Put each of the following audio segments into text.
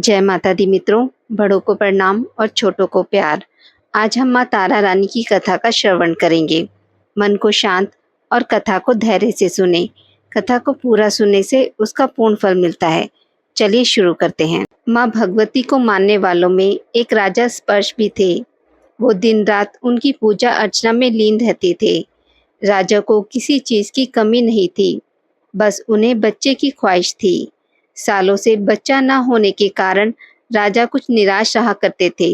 जय माता दी मित्रों, बड़ों को प्रणाम और छोटों को प्यार। आज हम माँ तारा रानी की कथा का श्रवण करेंगे। मन को शांत और कथा को धैर्य से सुने। कथा को पूरा सुनने से उसका पूर्ण फल मिलता है। चलिए शुरू करते हैं। माँ भगवती को मानने वालों में एक राजा स्पर्श भी थे। वो दिन रात उनकी पूजा अर्चना में लीन रहते थे। राजा को किसी चीज की कमी नहीं थी, बस उन्हें बच्चे की ख्वाहिश थी। सालों से बच्चा न होने के कारण राजा कुछ निराश रहा करते थे।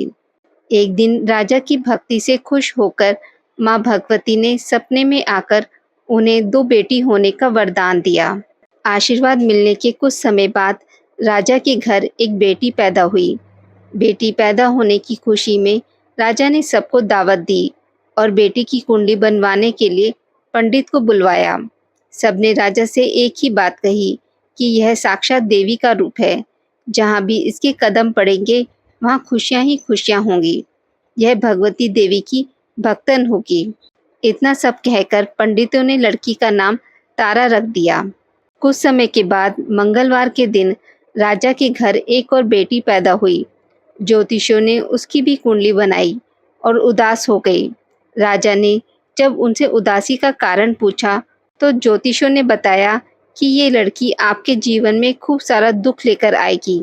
एक दिन राजा की भक्ति से खुश होकर माँ भगवती ने सपने में आकर उन्हें दो बेटी होने का वरदान दिया। आशीर्वाद मिलने के कुछ समय बाद राजा के घर एक बेटी पैदा हुई। बेटी पैदा होने की खुशी में राजा ने सबको दावत दी और बेटी की कुंडली बनवाने के लिए पंडित को बुलवाया। सबने राजा से एक ही बात कही कि यह साक्षात देवी का रूप है। जहाँ भी इसके कदम पड़ेंगे वहाँ खुशियाँ ही खुशियाँ होंगी। यह भगवती देवी की भक्तन होगी। इतना सब कहकर पंडितों ने लड़की का नाम तारा रख दिया। कुछ समय के बाद मंगलवार के दिन राजा के घर एक और बेटी पैदा हुई। ज्योतिषियों ने उसकी भी कुंडली बनाई और उदास हो गई। राजा ने जब उनसे उदासी का कारण पूछा तो ज्योतिषियों ने बताया कि ये लड़की आपके जीवन में खूब सारा दुख लेकर आएगी।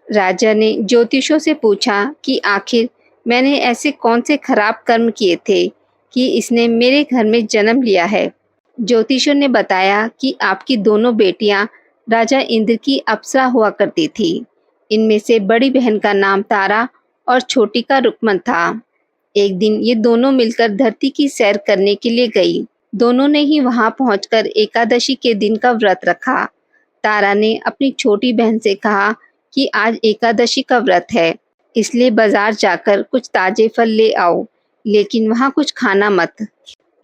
राजा ने ज्योतिषों से पूछा कि आखिर मैंने ऐसे कौन से खराब कर्म किए थे कि इसने मेरे घर में जन्म लिया है। ज्योतिषों ने बताया कि आपकी दोनों बेटियां राजा इंद्र की अप्सरा हुआ करती थी। इनमें से बड़ी बहन का नाम तारा और छोटी का रुक्मन था। एक दिन ये दोनों मिलकर धरती की सैर करने के लिए गई। दोनों ने ही वहां पहुंचकर एकादशी के दिन का व्रत रखा। तारा ने अपनी छोटी बहन से कहा कि आज एकादशी का व्रत है, इसलिए बाजार जाकर कुछ ताजे फल ले आओ, लेकिन वहां कुछ खाना मत।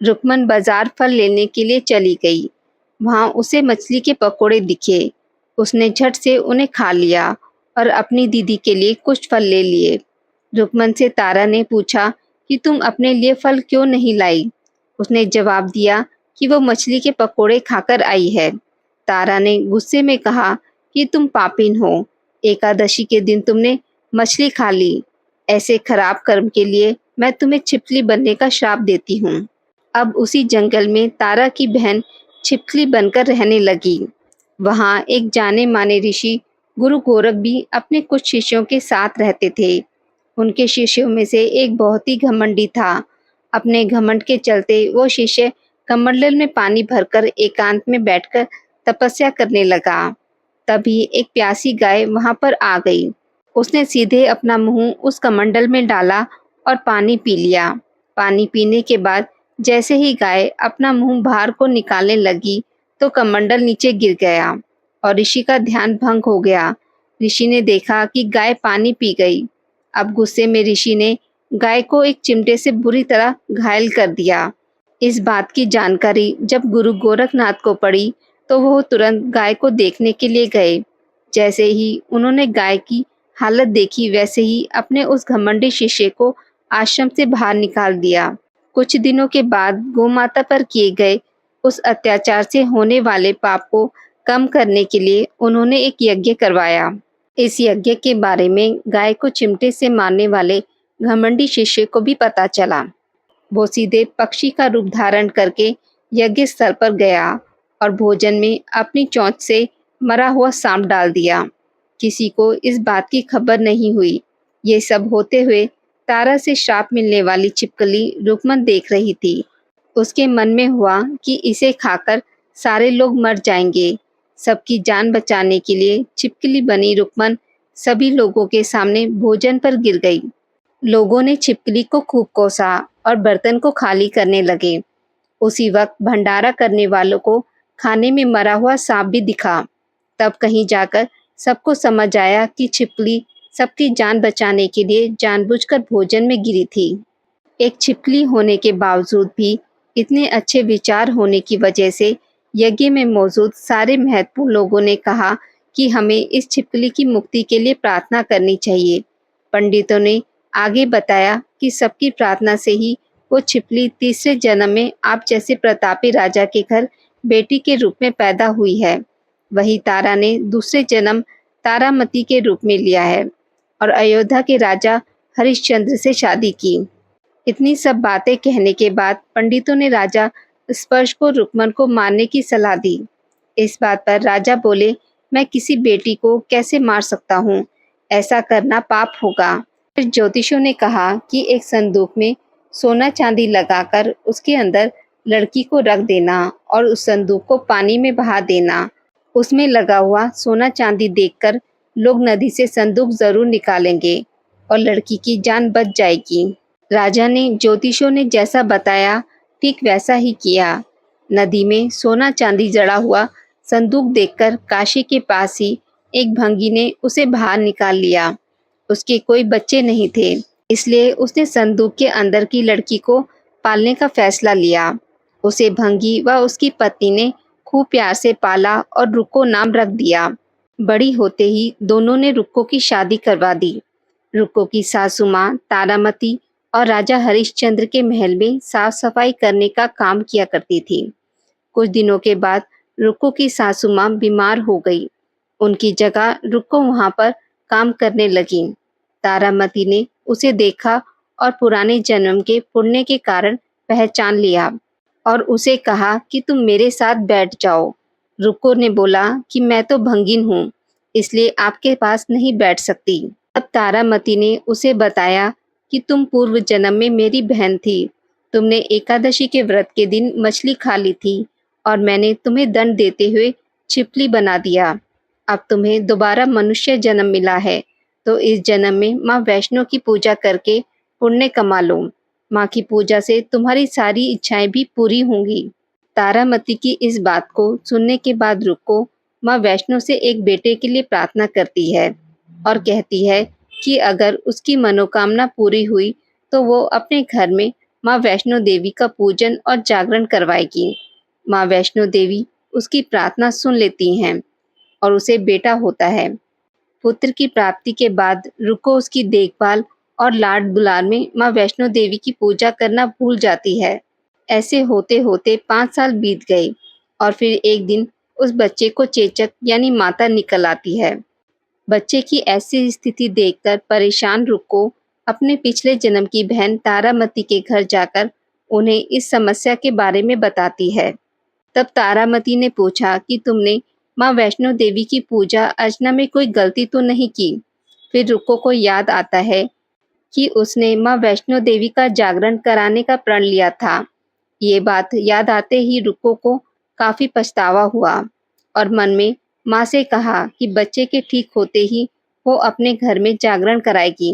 रुक्मन बाजार फल लेने के लिए चली गई। वहां उसे मछली के पकोड़े दिखे। उसने झट से उन्हें खा लिया और अपनी दीदी के लिए कुछ फल ले लिए। रुक्मन से तारा ने पूछा कि तुम अपने लिए फल क्यों नहीं लाई। उसने जवाब दिया कि वो मछली के पकोड़े खाकर आई है। तारा ने गुस्से में कहा कि तुम पापिन हो, एकादशी के दिन तुमने मछली खा ली। ऐसे खराब कर्म के लिए मैं तुम्हें छिपकली बनने का श्राप देती हूँ। अब उसी जंगल में तारा की बहन छिपकली बनकर रहने लगी। वहाँ एक जाने माने ऋषि गुरु गोरख भी अपने कुछ शिष्यों के साथ रहते थे। उनके शिष्यों में से एक बहुत ही घमंडी था। अपने घमंड के चलते वो शिष्य कमंडल में पानी भरकर एकांत में बैठकर तपस्या करने लगा। तभी एक प्यासी गाय वहां पर आ गई। उसने सीधे अपना मुंह उस कमंडल में डाला और पानी पी लिया। पानी पीने के बाद जैसे ही गाय अपना मुंह बाहर को निकालने लगी तो कमंडल नीचे गिर गया और ऋषि का ध्यान भंग हो गया। ऋषि ने देखा कि गाय पानी पी गई। अब गुस्से में ऋषि ने गाय को एक चिमटे से बुरी तरह घायल कर दिया। इस बात की जानकारी जब गुरु गोरखनाथ को पड़ी तो वो तुरंत गाय को देखने के लिए गए। जैसे ही उन्होंने गाय की हालत देखी वैसे ही अपने उस घमंडी शिष्य को आश्रम से बाहर निकाल दिया। कुछ दिनों के बाद गोमाता पर किए गए उस अत्याचार से होने वाले पाप को कम करने के लिए उन्होंने एक यज्ञ करवाया। इस यज्ञ के बारे में गाय को चिमटे से मारने वाले घमंडी शिष्य को भी पता चला। वो सीधे पक्षी का रूप धारण करके यज्ञ स्थल पर गया और भोजन में अपनी चोंच से मरा हुआ सांप डाल दिया। किसी को इस बात की खबर नहीं हुई। ये सब होते हुए तारा से श्राप मिलने वाली छिपकली रुक्मन देख रही थी। उसके मन में हुआ कि इसे खाकर सारे लोग मर जाएंगे। सबकी जान बचाने के लिए छिपकली बनी रुक्मन सभी लोगों के सामने भोजन पर गिर गई। लोगों ने छिपकली को खूब कोसा और बर्तन को खाली करने लगे। उसी वक्त भंडारा करने वालों को खाने में मरा हुआ सांप भी दिखा। तब कहीं जाकर सबको समझ आया कि छिपकली सबकी जान बचाने के लिए जानबूझकर भोजन में गिरी थी। एक छिपकली होने के बावजूद भी इतने अच्छे विचार होने की वजह से यज्ञ में मौजूद सारे महत्वपूर्ण लोगों ने कहा कि हमें इस छिपकली की मुक्ति के लिए प्रार्थना करनी चाहिए। पंडितों ने आगे बताया कि सबकी प्रार्थना से ही वो छिपकली तीसरे जन्म में आप जैसे प्रतापी राजा के घर बेटी के रूप में पैदा हुई है। वही तारा ने दूसरे जन्म तारामती के रूप में लिया है और अयोध्या के राजा हरिश्चंद्र से शादी की। इतनी सब बातें कहने के बाद पंडितों ने राजा स्पर्श को रुक्मन को मारने की सलाह दी। इस बात पर राजा बोले, मैं किसी बेटी को कैसे मार सकता हूँ, ऐसा करना पाप होगा। फिर ज्योतिषियों ने कहा कि एक संदूक में सोना चांदी लगाकर उसके अंदर लड़की को रख देना और उस संदूक को पानी में बहा देना। उसमें लगा हुआ सोना चांदी देखकर लोग नदी से संदूक जरूर निकालेंगे और लड़की की जान बच जाएगी। राजा ने ज्योतिषियों ने जैसा बताया ठीक वैसा ही किया। नदी में सोना चांदी जड़ा हुआ संदूक देखकर काशी के पास ही एक भंगी ने उसे बाहर निकाल लिया। उसके कोई बच्चे नहीं थे, इसलिए उसने संदूक के अंदर की लड़की को पालने का फैसला लिया। उसे भंगी व उसकी पत्नी ने खूब प्यार से पाला और रुक्को नाम रख दिया। बड़ी होते ही दोनों ने रुक्को की शादी करवा दी। रुक्को की सासू माँ तारामती और राजा हरिश्चंद्र के महल में साफ सफाई करने का काम किया करती थी। कुछ दिनों के बाद रुक्को की सासू माँ बीमार हो गई। उनकी जगह रुक्को वहां पर काम करने लगी। तारामती ने उसे देखा और पुराने जन्म के पुण्य के कारण पहचान लिया और उसे कहा कि तुम मेरे साथ बैठ जाओ। रुक्को ने बोला कि मैं तो भंगिन हूँ, इसलिए आपके पास नहीं बैठ सकती। अब तारामती ने उसे बताया कि तुम पूर्व जन्म में मेरी बहन थी। तुमने एकादशी के व्रत के दिन मछली खा ली थी और मैंने तुम्हें दंड देते हुए छिपली बना दिया। अब तुम्हें दोबारा मनुष्य जन्म मिला है, तो इस जन्म में माँ वैष्णो की पूजा करके पुण्य कमा लो। माँ की पूजा से तुम्हारी सारी इच्छाएं भी पूरी होंगी। तारामती की इस बात को सुनने के बाद रुक्को माँ वैष्णो से एक बेटे के लिए प्रार्थना करती है और कहती है कि अगर उसकी मनोकामना पूरी हुई तो वो अपने घर में माँ वैष्णो देवी का पूजन और जागरण करवाएगी। माँ वैष्णो देवी उसकी प्रार्थना सुन लेती हैं और उसे बेटा होता है। पुत्र की प्राप्ति के बाद रुक्को उसकी देखभाल और लाड दुलार में माँ वैष्णो देवी की पूजा करना भूल जाती है। ऐसे होते होते 5 साल बीत गए और फिर एक दिन उस बच्चे को चेचक यानी माता निकल आती है। बच्चे की ऐसी स्थिति देखकर परेशान रुक्को अपने पिछले जन्म की बहन तारामती के घर जाकर उन्हें इस समस्या के बारे में बताती है। तब तारामती ने पूछा कि तुमने माँ वैष्णो देवी की पूजा अर्चना में कोई गलती तो नहीं की। फिर रुक्को को याद आता है कि उसने माँ वैष्णो देवी का जागरण कराने का प्रण लिया था। ये बात याद आते ही रुक्को को काफी पछतावा हुआ और मन में माँ से कहा कि बच्चे के ठीक होते ही वो अपने घर में जागरण कराएगी।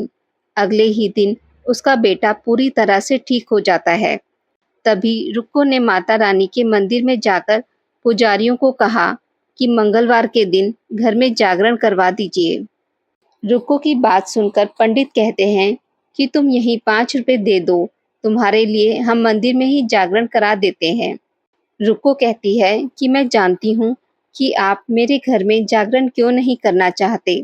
अगले ही दिन उसका बेटा पूरी तरह से ठीक हो जाता है। तभी रुक्को ने माता रानी के मंदिर में जाकर पुजारियों को कहा कि मंगलवार के दिन घर में जागरण करवा दीजिए। रुक्को की बात सुनकर पंडित कहते हैं कि तुम यही 5 रुपए दे दो, तुम्हारे लिए हम मंदिर में ही जागरण करा देते हैं। रुक्को कहती है कि मैं जानती हूँ कि आप मेरे घर में जागरण क्यों नहीं करना चाहते,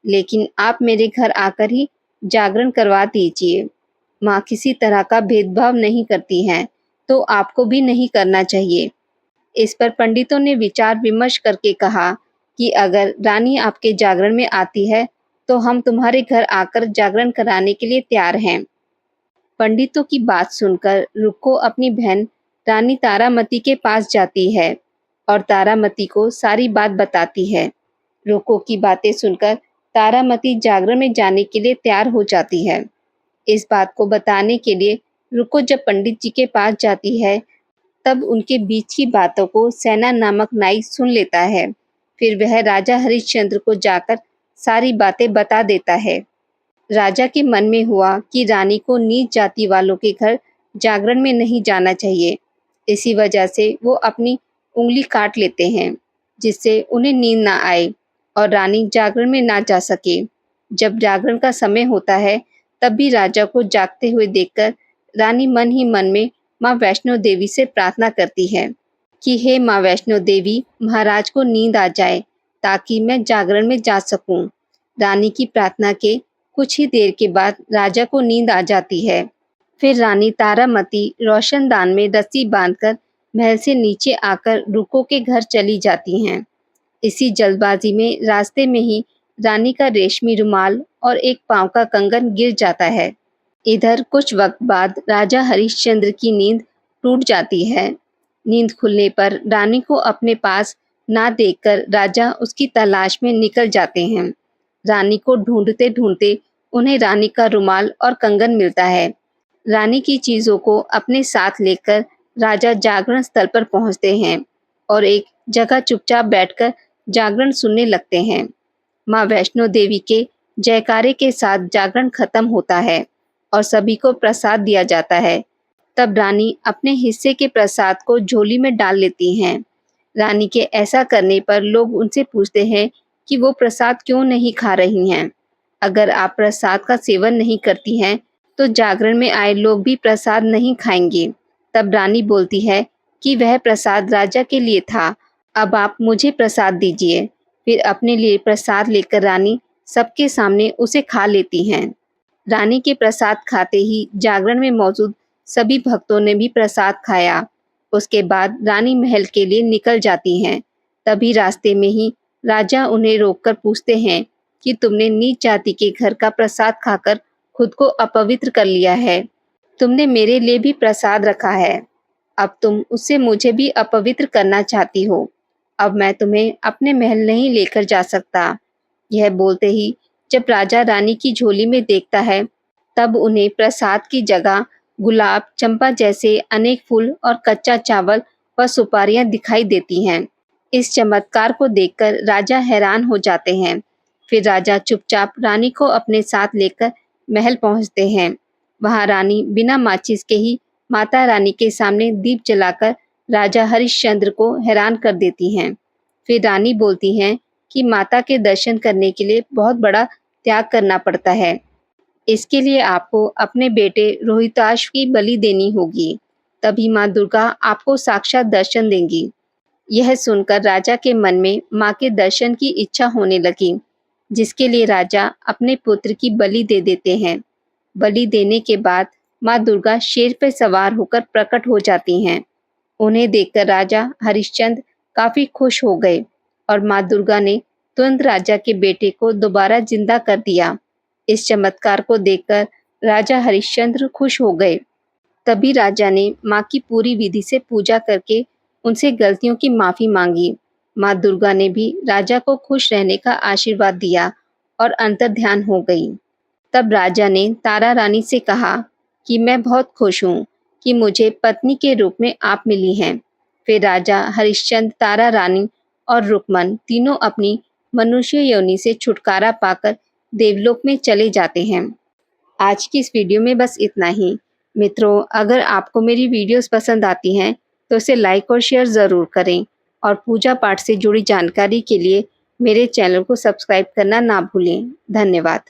लेकिन आप मेरे घर आकर ही जागरण करवा दीजिए। माँ किसी तरह का भेदभाव नहीं करती हैं, तो आपको भी नहीं करना चाहिए। इस पर पंडितों ने विचार विमर्श करके कहा कि अगर रानी आपके जागरण में आती है तो हम तुम्हारे घर आकर जागरण कराने के लिए तैयार हैं। पंडितों की बात सुनकर रुक्को अपनी बहन रानी तारामती के पास जाती है और तारामती को सारी बात बताती है। रुक्को की बातें सुनकर तारामती जागरण में जाने के लिए तैयार हो जाती है। इस बात को बताने के लिए रुक्को जब पंडित जी के पास जाती है तब उनके बीच की बातों को सेना नामक नाई सुन लेता है। फिर वह राजा हरिश्चंद्र को जाकर सारी बातें बता देता है। राजा के मन में हुआ कि रानी को नीच जाति वालों के घर जागरण में नहीं जाना चाहिए। इसी वजह से वो अपनी उंगली काट लेते हैं, जिससे उन्हें नींद ना आए और रानी जागरण में ना जा सके। जब जागरण का समय होता है तब भी राजा को जागते हुए देखकर रानी मन ही मन में माँ वैष्णो देवी से प्रार्थना करती है कि हे माँ वैष्णो देवी, महाराज को नींद आ जाए ताकि मैं जागरण में जा सकूं। रानी की प्रार्थना के कुछ ही देर के बाद राजा को नींद आ जाती है। फिर रानी तारामती रोशनदान में रस्सी बांधकर महल से नीचे आकर रुक्को के घर चली जाती हैं। इसी जल्दबाजी में रास्ते में ही रानी का रेशमी रुमाल और एक पांव का कंगन गिर जाता है। इधर कुछ वक्त बाद राजा हरिश्चंद्र की नींद टूट जाती है। नींद खुलने पर रानी को अपने पास ना देखकर राजा उसकी तलाश में निकल जाते हैं। रानी को ढूंढते ढूंढते उन्हें रानी का रुमाल और कंगन मिलता है। रानी की चीजों को अपने साथ लेकर राजा जागरण स्थल पर पहुंचते हैं और एक जगह चुपचाप बैठकर जागरण सुनने लगते हैं। माँ वैष्णो देवी के जयकारे के साथ जागरण खत्म होता है और सभी को प्रसाद दिया जाता है। तब रानी अपने हिस्से के प्रसाद को झोली में डाल लेती हैं। रानी के ऐसा करने पर लोग उनसे पूछते हैं कि वो प्रसाद क्यों नहीं खा रही हैं। अगर आप प्रसाद का सेवन नहीं करती हैं तो जागरण में आए लोग भी प्रसाद नहीं खाएंगे। तब रानी बोलती है कि वह प्रसाद राजा के लिए था, अब आप मुझे प्रसाद दीजिए। फिर अपने लिए प्रसाद लेकर रानी सबके सामने उसे खा लेती हैं। रानी के प्रसाद खाते ही जागरण में मौजूद सभी भक्तों ने भी प्रसाद खाया। उसके बाद रानी महल के लिए निकल जाती हैं। तभी रास्ते में ही राजा उन्हें रोककर पूछते हैं कि तुमने नीच जाति के घर का प्रसाद खाकर खुद को अपवित्र कर लिया है। तुमने मेरे लिए भी प्रसाद रखा है, अब तुम उससे मुझे भी अपवित्र करना चाहती हो। अब मैं तुम्हें अपने महल नहीं लेकर जा सकता। यह बोलते ही जब राजा रानी की झोली में देखता है तब उन्हें प्रसाद की जगह गुलाब, चंपा जैसे अनेक फूल और कच्चा चावल व सुपारियां दिखाई देती हैं। इस चमत्कार को देखकर राजा हैरान हो जाते हैं। फिर राजा चुपचाप रानी को अपने साथ लेकर महल पहुंचते हैं। वहां रानी बिना माचिस के ही माता रानी के सामने दीप जलाकर राजा हरिश्चंद्र को हैरान कर देती हैं। फिर रानी बोलती हैं कि माता के दर्शन करने के लिए बहुत बड़ा त्याग करना पड़ता है। इसके लिए आपको अपने बेटे रोहिताश की बलि देनी होगी, तभी माँ दुर्गा आपको साक्षात दर्शन देंगी। यह सुनकर राजा के मन में माँ के दर्शन की इच्छा होने लगी, जिसके लिए राजा अपने पुत्र की बलि दे देते हैं। बलि देने के बाद माँ दुर्गा शेर पर सवार होकर प्रकट हो जाती हैं। उन्हें देखकर राजा हरिश्चंद्र काफी खुश हो गए और माँ दुर्गा ने तुरंत राजा के बेटे को दोबारा जिंदा कर दिया। इस चमत्कार को देखकर राजा हरिश्चंद्र खुश हो गए। तभी राजा ने माँ की पूरी विधि से पूजा करके उनसे गलतियों की माफी मांगी। माँ दुर्गा ने भी राजा को खुश रहने का आशीर्वाद दिया और अंतर्ध्यान हो गई। तब राजा ने तारा रानी से कहा कि मैं बहुत खुश हूँ कि मुझे पत्नी के रूप में आप मिली हैं। फिर राजा हरिश्चंद्र, तारा रानी और रुक्मन तीनों अपनी मनुष्य योनि से छुटकारा पाकर देवलोक में चले जाते हैं। आज की इस वीडियो में बस इतना ही। मित्रों, अगर आपको मेरी वीडियोस पसंद आती हैं तो इसे लाइक और शेयर ज़रूर करें और पूजा पाठ से जुड़ी जानकारी के लिए मेरे चैनल को सब्सक्राइब करना ना भूलें। धन्यवाद।